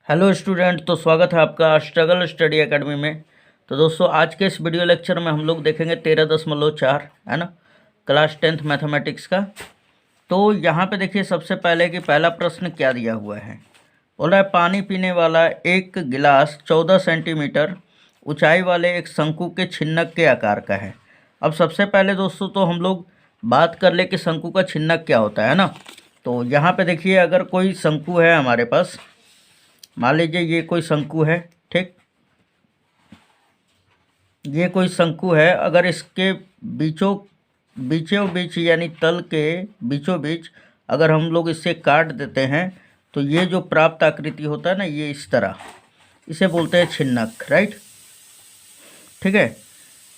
Hello student, तो स्वागत है आपका स्ट्रगल स्टडी एकेडमी में। तो दोस्तों, आज के इस वीडियो लेक्चर में हम लोग देखेंगे 13.4 है ना, क्लास 10th मैथमेटिक्स का। तो यहाँ पे देखिए, सबसे पहले कि पहला प्रश्न क्या दिया हुआ है। बोल रहा है पानी पीने वाला एक गिलास 14 सेंटीमीटर ऊंचाई वाले एक शंकु के छिन्नक के आकार का है। अब सबसे पहले दोस्तों तो हम लोग बात कर ले कि शंकु का छिन्नक क्या होता है ना। तो यहाँ पे देखिए, अगर कोई शंकु है हमारे पास, मान लीजिए ये कोई शंकु है, ठीक, ये कोई शंकु है। अगर इसके बीचों बीचों बीच यानी तल के बीचों बीच अगर हम लोग इसे काट देते हैं तो ये जो प्राप्त आकृति होता है ना, ये इस तरह, इसे बोलते हैं छिन्नक, राइट। ठीक है,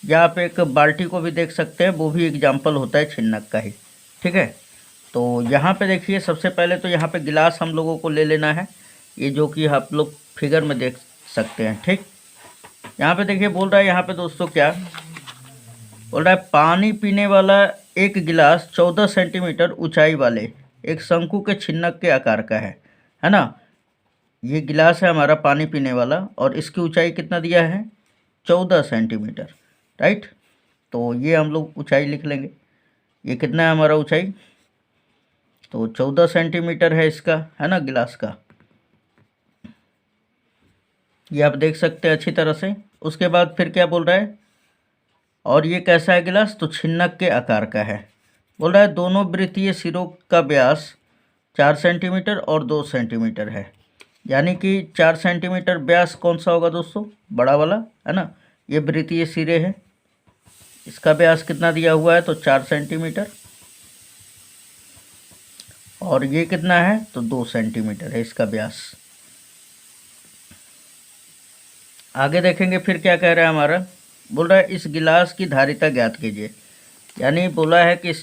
या आप एक बाल्टी को भी देख सकते हैं, वो भी एग्जाम्पल होता है छिन्नक का ही। ठीक है, तो यहाँ पे देखिए, सबसे पहले तो यहाँ पे गिलास हम लोगों को ले लेना है, ये जो कि आप लोग फिगर में देख सकते हैं। ठीक, यहाँ पे देखिए बोल रहा है, यहाँ पे दोस्तों क्या बोल रहा है, पानी पीने वाला एक गिलास 14 सेंटीमीटर ऊंचाई वाले एक शंकु के छिन्नक के आकार का है ना। ये गिलास है हमारा पानी पीने वाला, और इसकी ऊंचाई कितना दिया है, 14 सेंटीमीटर, राइट। तो ये हम लोग ऊंचाई लिख लेंगे, ये कितना है हमारा ऊंचाई, तो 14 सेंटीमीटर है इसका, है ना, गिलास का। ये आप देख सकते हैं अच्छी तरह से। उसके बाद फिर क्या बोल रहा है, और ये कैसा है गिलास, तो छिन्नक के आकार का है। बोल रहा है दोनों वृत्तीय सिरों का व्यास 4 सेंटीमीटर और 2 सेंटीमीटर है। यानी कि 4 सेंटीमीटर व्यास कौन सा होगा दोस्तों, बड़ा वाला, है ना। ये वृत्तीय सिरे है, इसका व्यास कितना दिया हुआ है, तो 4 सेंटीमीटर, और ये कितना है, तो 2 सेंटीमीटर है इसका व्यास। आगे देखेंगे फिर क्या कह रहा है हमारा। बोल रहा है इस गिलास की धारिता ज्ञात कीजिए। यानी बोला है कि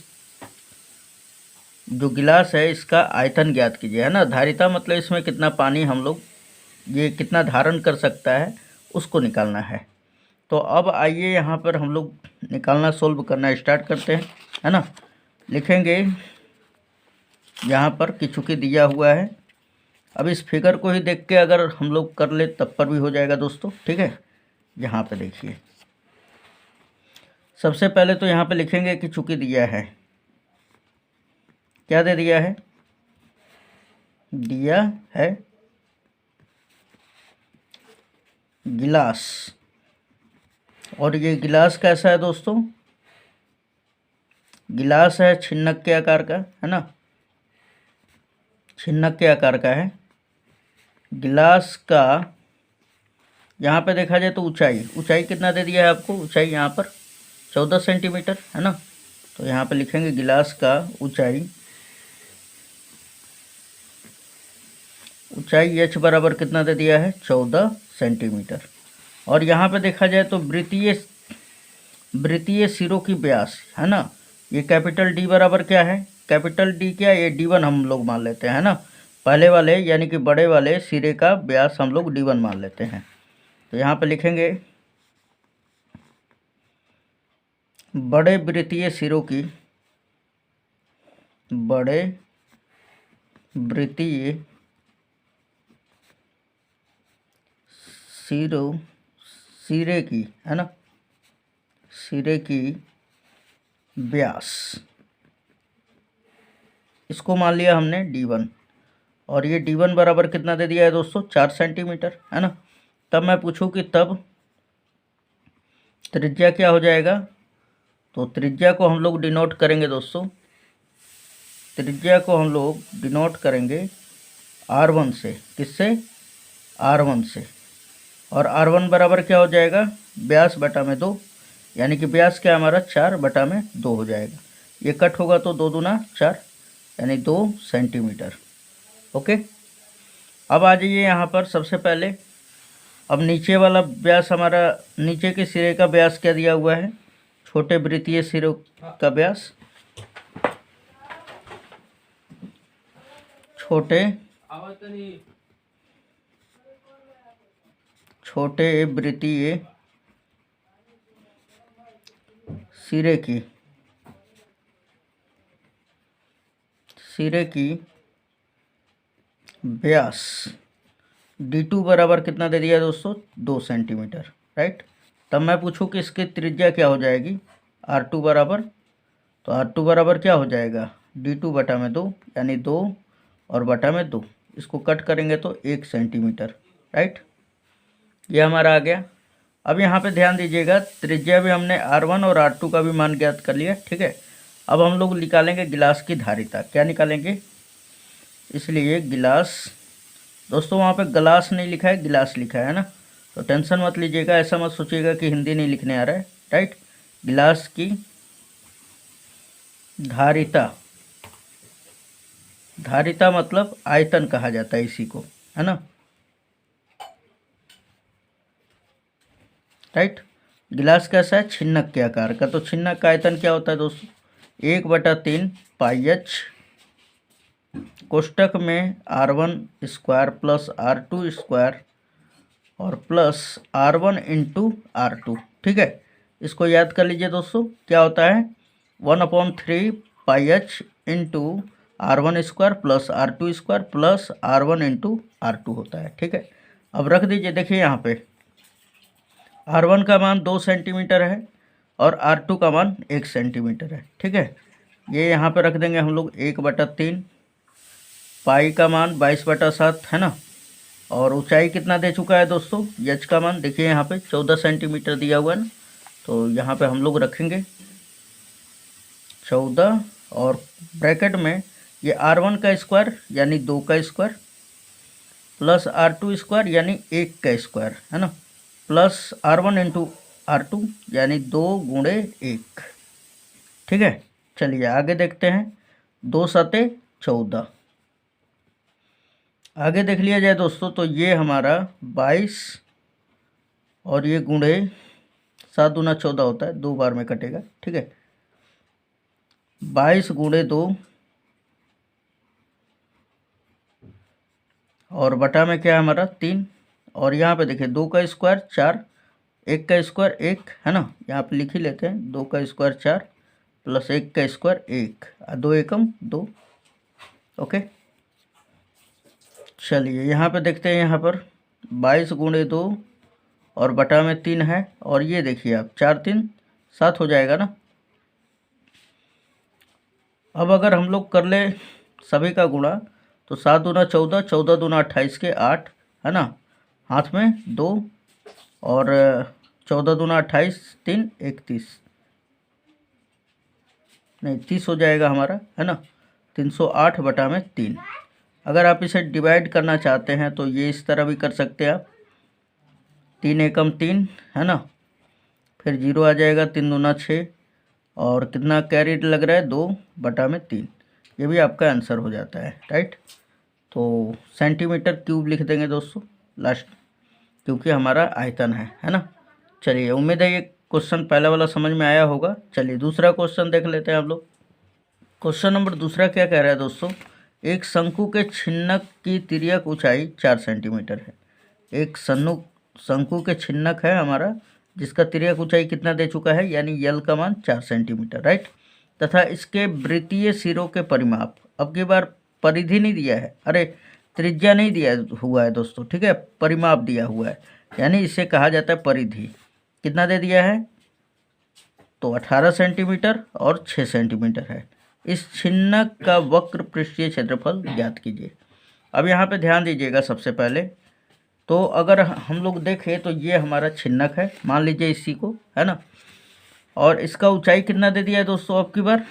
जो गिलास है इसका आयतन ज्ञात कीजिए, है ना। धारिता मतलब इसमें कितना पानी हम लोग, ये कितना धारण कर सकता है, उसको निकालना है। तो अब आइए यहाँ पर हम लोग निकालना, सोल्व करना स्टार्ट करते हैं, है ना। लिखेंगे यहाँ पर कि चूँकि दिया हुआ है, अब इस फिगर को ही देख के अगर हम लोग कर ले तब पर भी हो जाएगा दोस्तों। ठीक है, यहाँ पे देखिए, सबसे पहले तो यहाँ पे लिखेंगे कि चूँकि दिया है, क्या दे दिया है, दिया है गिलास, और ये गिलास कैसा है दोस्तों, गिलास है छिन्नक के आकार का, है ना, छिन्नक के आकार का है। गिलास का यहाँ पे देखा जाए तो ऊंचाई कितना दे दिया है आपको, ऊंचाई यहाँ पर 14 सेंटीमीटर, है ना। तो यहाँ पे लिखेंगे गिलास का ऊंचाई h बराबर कितना दे दिया है, 14 सेंटीमीटर। और यहाँ पे देखा जाए तो वृत्तीय सिरों की व्यास, है ना, ये कैपिटल डी बराबर क्या है, कैपिटल डी क्या, ये D1 हम लोग मान लेते हैं, है ना। पहले वाले यानी कि बड़े वाले सिरे का व्यास हम लोग D1 मान लेते हैं। तो यहाँ पे लिखेंगे बड़े वृत्तीय सिरों की, बड़े वृत्तीय सिरे की, है ना, सिरे की व्यास, इसको मान लिया हमने D1, और ये D1 बराबर कितना दे दिया है दोस्तों, 4 सेंटीमीटर, है ना। तब मैं पूछूं कि तब त्रिज्या क्या हो जाएगा, तो त्रिज्या को हम लोग डिनोट करेंगे दोस्तों, त्रिज्या को हम लोग डिनोट करेंगे R1 से, किससे, R1 से। और R1 बराबर क्या हो जाएगा, व्यास बटा में 2, यानी कि व्यास क्या हमारा 4 बटा में 2 हो जाएगा। ये कट होगा तो 2 दूना 4, यानी 2 सेंटीमीटर। ओके, अब आ जाइए यहाँ पर सबसे पहले, अब नीचे वाला व्यास हमारा, नीचे के सिरे का व्यास क्या दिया हुआ है, छोटे वृत्तीय सिरों का व्यास, छोटे वृत्तीय सिरे की व्यास D2 बराबर कितना दे दिया दोस्तों, 2 सेंटीमीटर, राइट। तब मैं पूछूं कि इसकी त्रिज्या क्या हो जाएगी, R2 बराबर, तो R2 बराबर क्या हो जाएगा, D2 बटा में 2, यानी 2 और बटा में 2, इसको कट करेंगे तो 1 सेंटीमीटर, राइट। ये हमारा आ गया। अब यहाँ पे ध्यान दीजिएगा, त्रिज्या भी हमने R1 और R2 का भी मान ज्ञात कर लिया, ठीक है। अब हम लोग निकालेंगे गिलास की धारिता। क्या निकालेंगे, इसलिए गिलास, दोस्तों वहाँ पे गिलास नहीं लिखा है, गिलास लिखा है ना, तो टेंशन मत लीजिएगा, ऐसा मत सोचिएगा कि हिंदी नहीं लिखने आ रहा है, राइट। गिलास की धारिता, धारिता मतलब आयतन कहा जाता है इसी को, है ना, राइट। गिलास कैसा है, छिन्नक के आकार का, तो छिन्नक का आयतन क्या होता है दोस्तों, 1/3 पाई एच, कोष्टक में R1² प्लस R2 स्क्वायर और प्लस R1 इंटू R2, ठीक है। इसको याद कर लीजिए दोस्तों, क्या होता है, 1/3 pi H into R1² plus R2 square plus R1 into R2 होता है, ठीक है। अब रख दीजिए, देखिए यहाँ पे R1 का मान 2 सेंटीमीटर है और R2 का मान 1 सेंटीमीटर है, ठीक है। ये यहाँ पे रख देंगे हम लोग 1/3, पाई का मान 22/7 है ना, और ऊंचाई कितना दे चुका है दोस्तों, एच का मान देखिए यहाँ पे 14 सेंटीमीटर दिया हुआ है ना, तो यहाँ पे हम लोग रखेंगे 14 और ब्रैकेट में ये R1 का स्क्वायर यानी 2 का स्क्वायर प्लस R2 स्क्वायर यानी 1 का स्क्वायर, है ना, प्लस R1 इंटू R2 यानी 2 गुणे 1, ठीक है। चलिए आगे देखते हैं, 2 सते 14, आगे देख लिया जाए दोस्तों, तो ये हमारा 22 और ये गुणे 7 दूना 14 होता है, 2 बार में कटेगा, ठीक है। 22 गुणे 2 और बटा में क्या है हमारा 3, और यहाँ पे देखिए 2 का स्क्वायर 4, 1 का स्क्वायर 1, है ना, यहाँ पे लिख ही लेते हैं, 2 का स्क्वायर 4 प्लस 1 का स्क्वायर 1, 2 एकम 2, ओके। चलिए यहाँ पे देखते हैं, यहाँ पर 22 गुणे 2 और बटा में 3 है, और ये देखिए आप 4 3 7 हो जाएगा ना। अब अगर हम लोग कर ले सभी का गुणा, तो 7 दूना 14, 14 दूना 28 के 8, है ना, हाथ में 2 और 14 दूना 28, 3 31, नहीं 30 हो जाएगा हमारा, है ना, 308 बटा में 3। अगर आप इसे डिवाइड करना चाहते हैं तो ये इस तरह भी कर सकते हैं आप, 3 एकम 3, है ना, फिर 0 आ जाएगा, 3 दूना 6 और कितना कैरी लग रहा है, 2 बटा में 3, ये भी आपका आंसर हो जाता है, राइट। तो सेंटीमीटर क्यूब लिख देंगे दोस्तों लास्ट, क्योंकि हमारा आयतन है ना। चलिए उम्मीद है ये क्वेश्चन पहला वाला समझ में आया होगा। चलिए दूसरा क्वेश्चन देख लेते हैं हम लोग। क्वेश्चन नंबर दूसरा क्या कह रहा है दोस्तों, एक शंकु के छिन्नक की तिर्यक ऊंचाई 4 सेंटीमीटर है। एक शंकु के छिन्नक है हमारा, जिसका तिर्यक ऊंचाई कितना दे चुका है, यानी यल का मान 4 सेंटीमीटर, राइट, तथा इसके वृत्तीय सिरों के परिमाप, अब की बार परिधि नहीं दिया है, अरे त्रिज्या नहीं दिया हुआ है दोस्तों, ठीक है, परिमाप दिया हुआ है, यानी इसे कहा जाता है परिधि। कितना दे दिया है, तो 18 सेंटीमीटर और 6 सेंटीमीटर है। इस छिन्नक का वक्र पृष्ठीय क्षेत्रफल ज्ञात कीजिए। अब यहाँ पे ध्यान दीजिएगा, सबसे पहले तो अगर हम लोग देखें तो ये हमारा छिन्नक है, मान लीजिए इसी को, है ना, और इसका ऊंचाई कितना दे दिया है दोस्तों अब की बार,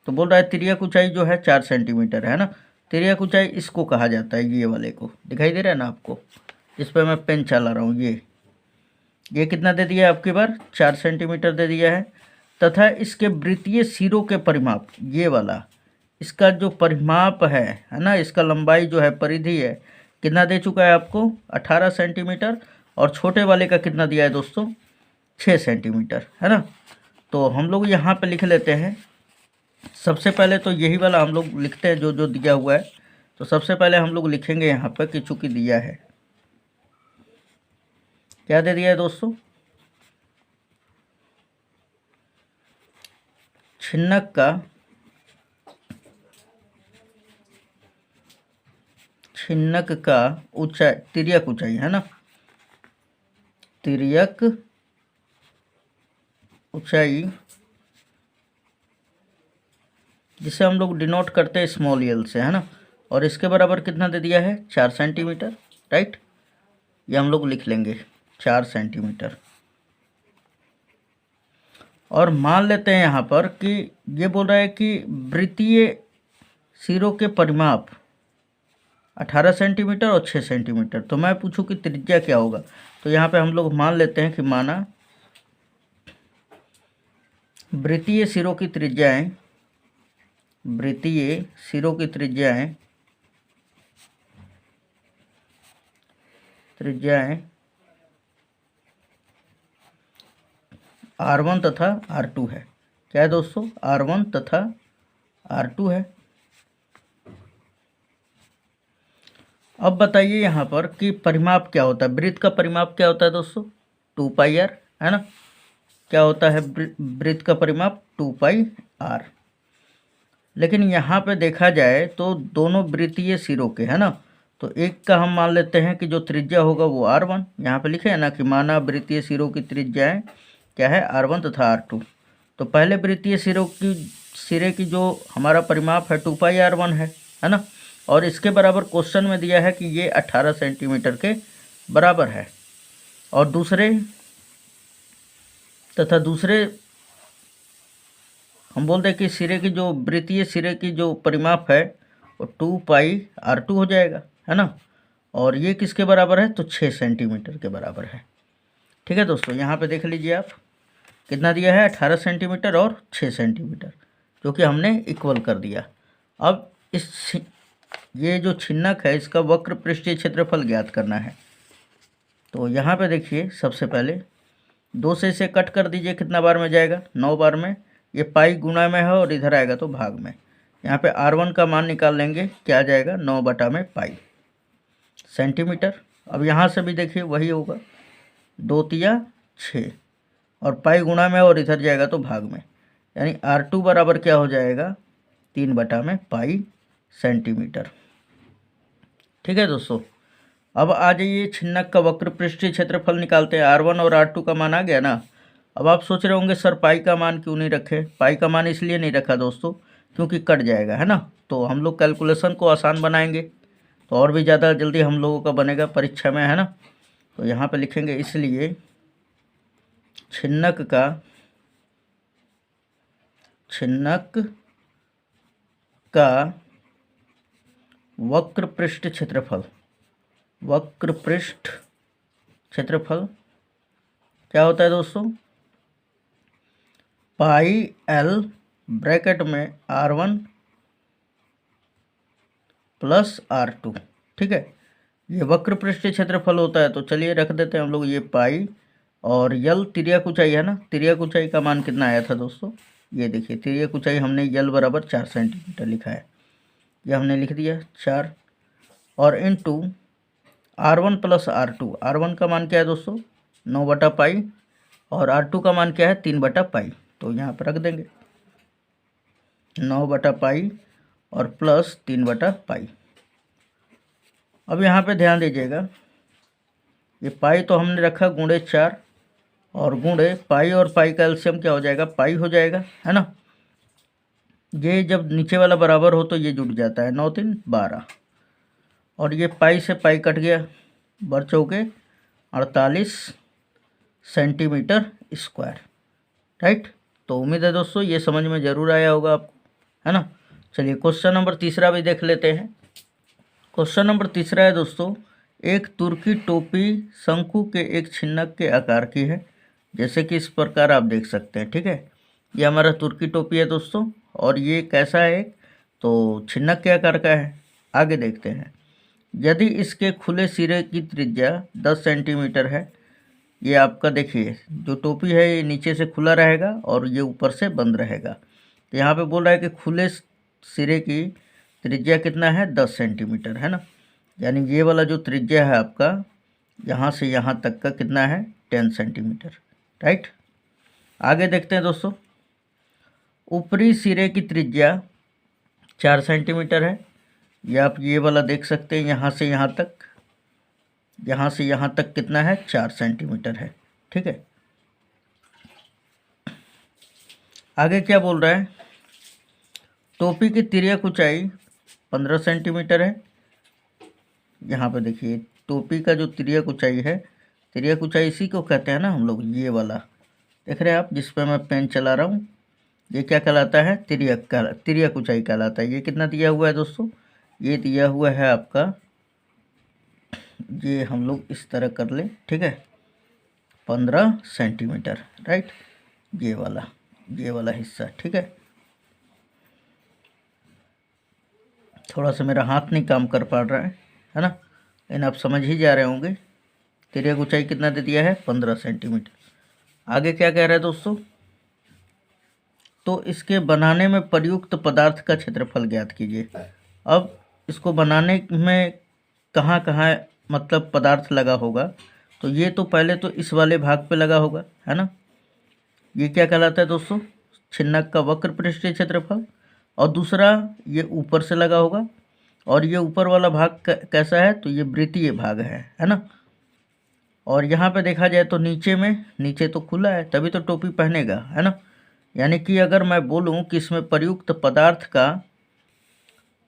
तो बोल रहा है तिर्यक ऊंचाई जो है 4 सेंटीमीटर है ना। तिर्यक ऊंचाई इसको कहा जाता है, ये वाले को दिखाई दे रहा है ना आपको, इस पर मैं पेन चला रहा हूँ, ये कितना दे दिया है आपकी बार, 4 सेंटीमीटर दे दिया है, तथा इसके वृत्तीय सिरों के परिमाप, ये वाला इसका जो परिमाप है ना, इसका लंबाई जो है परिधि है, कितना दे चुका है आपको 18 सेंटीमीटर, और छोटे वाले का कितना दिया है दोस्तों 6 सेंटीमीटर, है ना। तो हम लोग यहाँ पे लिख लेते हैं, सबसे पहले तो यही वाला हम लोग लिखते हैं जो जो दिया हुआ है, तो सबसे पहले हम लोग लिखेंगे यहाँ पर कि चूँकि दिया है, क्या दे दिया है दोस्तों, छिन्नक का ऊंचाई, तिर्यक ऊंचाई है ना, तिर्यक ऊंचाई जिसे हम लोग डिनोट करते हैं स्मॉल एल से, है ना, और इसके बराबर कितना दे दिया है 4 सेंटीमीटर, राइट। ये हम लोग लिख लेंगे 4 सेंटीमीटर। और मान लेते हैं यहाँ पर कि ये बोल रहा है कि वृत्तीय सिरों के परिमाप 18 सेंटीमीटर और 6 सेंटीमीटर। तो मैं पूछूं कि त्रिज्या क्या होगा, तो यहाँ पे हम लोग मान लेते हैं कि माना वृत्तीय सिरों की त्रिज्याएं, वृत्तीय सिरों की त्रिज्याएं R1 तथा R2 है। क्या है दोस्तों, R1 तथा R2 है। अब बताइए यहाँ पर कि परिमाप क्या होता है, वृत्त का परिमाप क्या होता है दोस्तों, 2πr, है ना। क्या होता है वृत्त का परिमाप, 2πr। लेकिन यहाँ पे देखा जाए तो दोनों वृत्तीय सिरों के, है ना, तो एक का हम मान लेते हैं कि जो त्रिज्या होगा वो R1, यहाँ पे लिखे है ना कि माना वृत्तीय सिरों की त्रिज्याएं क्या है, R1 तथा R2। तो पहले वृत्तीय सिरे की जो हमारा परिमाप है 2πr1 है ना, और इसके बराबर क्वेश्चन में दिया है कि ये 18 सेंटीमीटर के बराबर है। और दूसरे हम बोलते हैं कि सिरे की जो वृत्तीय सिरे की जो परिमाप है वो 2πr2 हो जाएगा, है ना। और ये किसके बराबर है, तो 6 सेंटीमीटर के बराबर है। ठीक है दोस्तों, यहाँ पे देख लीजिए आप कितना दिया है, 18 सेंटीमीटर और 6 सेंटीमीटर, जो कि हमने इक्वल कर दिया। अब ये जो छिन्नक है इसका वक्र पृष्ठीय क्षेत्रफल ज्ञात करना है। तो यहाँ पे देखिए सबसे पहले 2 से इसे कट कर दीजिए, कितना बार में जाएगा, 9 बार में। ये पाई गुणा में है और इधर आएगा तो भाग में। यहाँ पे R1 का मान निकाल लेंगे, क्या आ जाएगा 9/पाई सेंटीमीटर। अब यहाँ से भी देखिए वही होगा, 2 तिया 6 और पाई गुणा में और इधर जाएगा तो भाग में, यानी R2 बराबर क्या हो जाएगा 3/पाई सेंटीमीटर। ठीक है दोस्तों, अब आ जाइए छिन्नक का वक्र पृष्ठीय क्षेत्रफल निकालते हैं। R1 और R2 का मान आ गया ना। अब आप सोच रहे होंगे सर पाई का मान क्यों नहीं रखे। पाई का मान इसलिए नहीं रखा दोस्तों क्योंकि कट जाएगा, है ना। तो हम लोग कैलकुलेशन को आसान बनाएंगे तो और भी ज़्यादा जल्दी हम लोगों का बनेगा परीक्षा में, है ना। तो यहाँ पे लिखेंगे इसलिए छिन्नक का वक्र पृष्ठ क्षेत्रफल क्या होता है दोस्तों, पाई L ब्रैकेट में R1 प्लस R2। ठीक है, ये वक्र पृष्ठीय क्षेत्रफल होता है। तो चलिए रख देते हैं हम लोग ये पाई, और यल तिर्यक ऊंचाई है ना। तिर्यक ऊंचाई का मान कितना आया था दोस्तों, ये देखिए तिर्यक ऊंचाई हमने यल बराबर 4 सेंटीमीटर लिखा है, ये हमने लिख दिया 4, और into R1 plus R2। R1 का मान क्या है दोस्तों 9/पाई और R2 का मान क्या है 3/पाई। तो यहाँ पर रख देंगे 9/पाई और प्लस 3/पाई। अब यहाँ पे ध्यान दीजिएगा, ये पाई तो हमने रखा गुणे 4 और गुणे पाई और पाई का एलसीएम क्या हो जाएगा, पाई हो जाएगा, है ना। ये जब नीचे वाला बराबर हो तो ये जुड़ जाता है, 9 3 12, और ये पाई से पाई कट गया, बर चौके 48 सेंटीमीटर स्क्वायर, राइट। तो उम्मीद है दोस्तों ये समझ में ज़रूर आया होगा आपको, है ना। चलिए क्वेश्चन नंबर तीसरा भी देख लेते हैं। क्वेश्चन नंबर तीसरा है दोस्तों, एक तुर्की टोपी शंकु के एक छिन्नक के आकार की है, जैसे कि इस प्रकार आप देख सकते हैं। ठीक है, ये हमारा तुर्की टोपी है दोस्तों, और ये कैसा है, तो छिन्नक के आकार का है। आगे देखते हैं, यदि इसके खुले सिरे की त्रिज्या 10 सेंटीमीटर है, ये आपका देखिए जो टोपी है ये नीचे से खुला रहेगा और ये ऊपर से बंद रहेगा। तो यहाँ पे बोल रहा है कि खुले सिरे की त्रिज्या कितना है 10 सेंटीमीटर, है ना। यानी ये वाला जो त्रिज्या है आपका यहाँ से यहाँ तक का कितना है 10 सेंटीमीटर, राइट। आगे देखते हैं दोस्तों, ऊपरी सिरे की त्रिज्या 4 सेंटीमीटर है, ये आप ये वाला देख सकते हैं, यहाँ से यहाँ तक, यहाँ से यहाँ तक कितना है, 4 सेंटीमीटर है। ठीक है, आगे क्या बोल रहा है, टोपी की तिर्यक ऊंचाई 15 सेंटीमीटर है। यहाँ पे देखिए टोपी का जो तिर्यक ऊंचाई है, तिर्यक ऊंचाई इसी को कहते हैं ना हम लोग, ये वाला देख रहे हैं आप जिस पर मैं पेन चला रहा हूँ, ये क्या कहलाता है, तिर्यक ऊंचाई कहलाता है। ये कितना दिया हुआ है दोस्तों, ये दिया हुआ है आपका, ये हम लोग इस तरह कर ले, ठीक है, 15 सेंटीमीटर, राइट, ये वाला हिस्सा। ठीक है, थोड़ा सा मेरा हाथ नहीं काम कर पा रहा है ना, लेकिन आप समझ ही जा रहे होंगे। तिर्यक ऊंचाई कितना दे दिया है, 15 सेंटीमीटर। आगे क्या कह रहा है दोस्तों, तो इसके बनाने में प्रयुक्त पदार्थ का क्षेत्रफल ज्ञात कीजिए। अब इसको बनाने में कहाँ कहाँ मतलब पदार्थ लगा होगा, तो ये तो पहले तो इस वाले भाग पे लगा होगा, है ना, ये क्या कहलाता है दोस्तों, छिन्नक का वक्र पृष्ठीय क्षेत्रफल। और दूसरा ये ऊपर से लगा होगा, और ये ऊपर वाला भाग कैसा है, तो ये वृत्तीय भाग है ना। और यहाँ पे देखा जाए तो नीचे तो खुला है, तभी तो टोपी पहनेगा, है ना। यानी कि अगर मैं बोलूँ कि इसमें प्रयुक्त पदार्थ का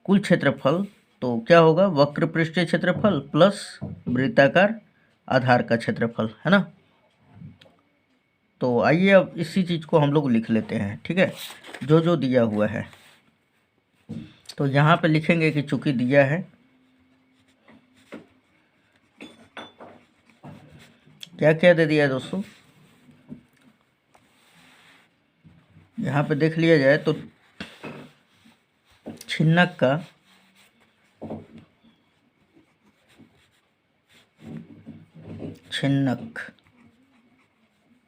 कुल क्षेत्रफल, तो क्या होगा, वक्र पृष्ठीय क्षेत्रफल प्लस वृत्ताकार आधार का क्षेत्रफल, है ना। तो आइए अब इसी चीज़ को हम लोग लिख लेते हैं, ठीक है, जो दिया हुआ है। तो यहाँ पे लिखेंगे कि चूंकि दिया है, क्या क्या दे दिया है दोस्तों, यहाँ पे देख लिया जाए तो छिन्नक का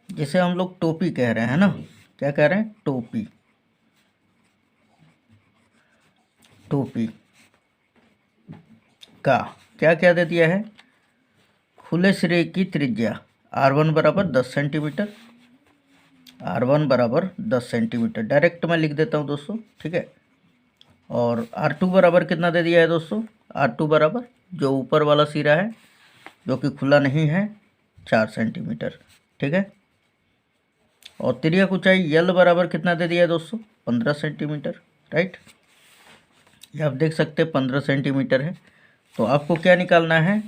जिसे हम लोग टोपी कह रहे हैं ना, क्या कह रहे हैं, टोपी का क्या क्या दे दिया है, खुले सिरे की त्रिज्या r1 बराबर 10 सेंटीमीटर, r1 बराबर 10 सेंटीमीटर, डायरेक्ट मैं लिख देता हूँ दोस्तों, ठीक है। और r2 बराबर कितना दे दिया है दोस्तों, r2 बराबर जो ऊपर वाला सिरा है जो कि खुला नहीं है, 4 सेंटीमीटर, ठीक है। और तिर्यक ऊंचाई यल बराबर कितना दे दिया है दोस्तों, 15 सेंटीमीटर, राइट, ये आप देख सकते हैं 15 सेंटीमीटर है। तो आपको क्या निकालना है,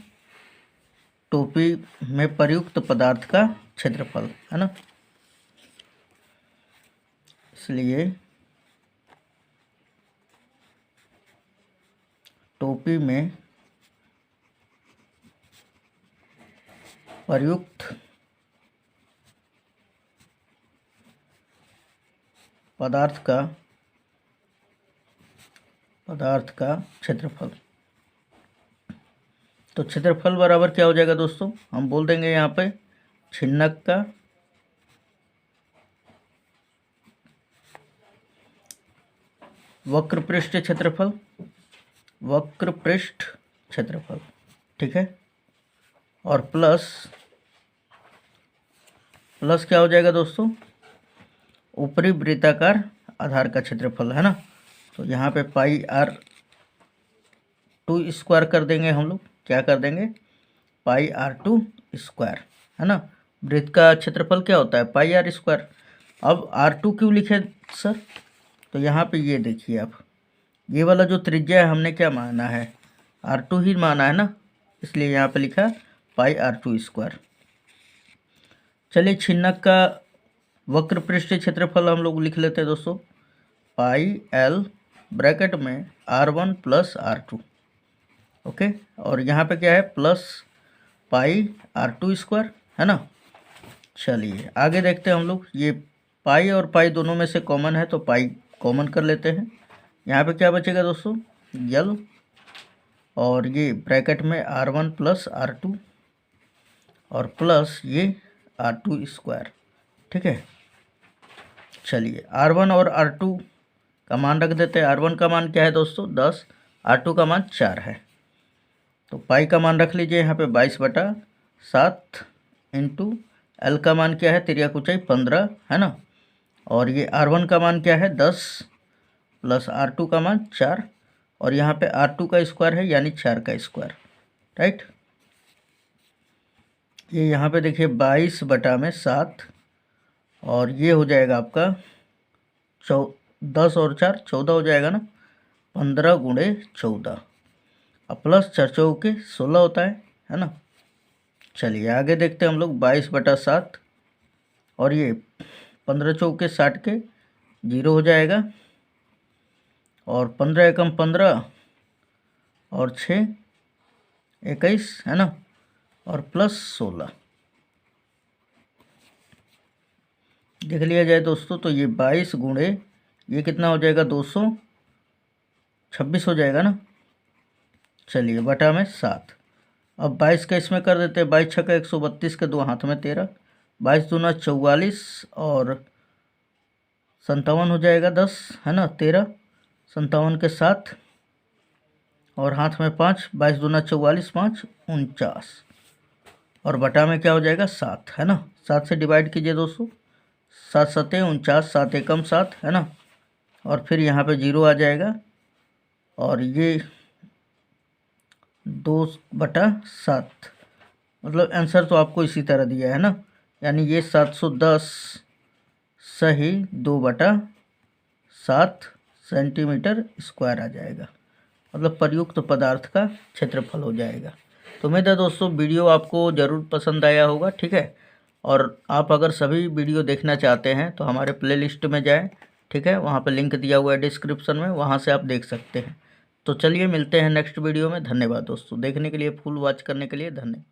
टोपी में प्रयुक्त पदार्थ का क्षेत्रफल, है ना। इसलिए टोपी में प्रयुक्त पदार्थ का क्षेत्रफल, तो क्षेत्रफल बराबर क्या हो जाएगा दोस्तों, हम बोल देंगे यहाँ पे छिन्नक का वक्र पृष्ठ क्षेत्रफल, ठीक है। और प्लस क्या हो जाएगा दोस्तों, ऊपरी वृत्ताकार आधार का क्षेत्रफल, है ना। तो यहाँ पे πr2 स्क्वायर कर देंगे हम लोग, क्या कर देंगे, πr2 स्क्वायर, है ना। वृत्त का क्षेत्रफल क्या होता है, πr स्क्वायर। अब r2 क्यों लिखे सर, तो यहाँ पे ये देखिए आप, ये वाला जो त्रिज्या है हमने क्या माना है, r2 ही माना है ना, इसलिए यहाँ पे लिखा πr2 स्क्वायर। चलिए छिन्नक का वक्र पृष्ठीय क्षेत्रफल हम लोग लिख लेते हैं दोस्तों, πl ब्रैकेट में r1 प्लस r2, ओके। और यहाँ पे क्या है, प्लस πr2 स्क्वायर, है ना। चलिए आगे देखते हैं हम लोग, ये पाई और पाई दोनों में से कॉमन है, तो पाई कॉमन कर लेते हैं। यहाँ पे क्या बचेगा दोस्तों, यल, और ये ब्रैकेट में r1 प्लस r2 और प्लस ये r2 स्क्वायर, ठीक है। चलिए r1 और r2 का मान रख देते हैं। r1 का मान क्या है दोस्तों, 10, r2 का मान 4 है, तो पाई का मान रख लीजिए यहाँ पे 22/7 इंटू एल का मान क्या है, तिर्यक ऊंचाई 15, है ना। और ये r1 का मान क्या है, 10 प्लस r2 का मान 4, और यहाँ पे R2 का स्क्वायर है यानी 4 का स्क्वायर, राइट। ये यहाँ पे देखिए 22/7 और ये हो जाएगा आपका 10 और 4 14 हो जाएगा ना, 15 × 14 अब प्लस 4 चौके 16 होता है ना। चलिए आगे देखते हैं हम लोग 22/7 और ये 15 चौके 60 के 0 हो जाएगा और 15 एकम 15 और 6 21 है ना और प्लस 16 देख लिया जाए दोस्तों। तो ये 22 गुणे ये कितना हो जाएगा 226 हो जाएगा ना। चलिए बटा में 7। अब 22 का इसमें कर देते हैं, 22 छक्का 132 के 2 हाथ में 13, 22 दूना 44 और 57 हो जाएगा 10 है ना, 13 57 के 7 और हाथ में 5, 22 दूना 44 5 49 और बटा में क्या हो जाएगा 7 है ना। 7 से डिवाइड कीजिए दोस्तों, 7 7 49 7 एकम 7 है ना और फिर यहाँ पे 0 आ जाएगा और ये 2/7 मतलब आंसर तो आपको इसी तरह दिया है ना, यानी ये 710 सही 2/7 सेंटीमीटर स्क्वायर आ जाएगा, मतलब प्रयुक्त पदार्थ का क्षेत्रफल हो जाएगा। तो उम्मीद है दोस्तों वीडियो आपको ज़रूर पसंद आया होगा, ठीक है। और आप अगर सभी वीडियो देखना चाहते हैं तो हमारे प्लेलिस्ट में जाएं, ठीक है, वहाँ पर लिंक दिया हुआ है डिस्क्रिप्शन में, वहाँ से आप देख सकते हैं। तो चलिए मिलते हैं नेक्स्ट वीडियो में। धन्यवाद दोस्तों, देखने के लिए, फुल वॉच करने के लिए धन्यवाद।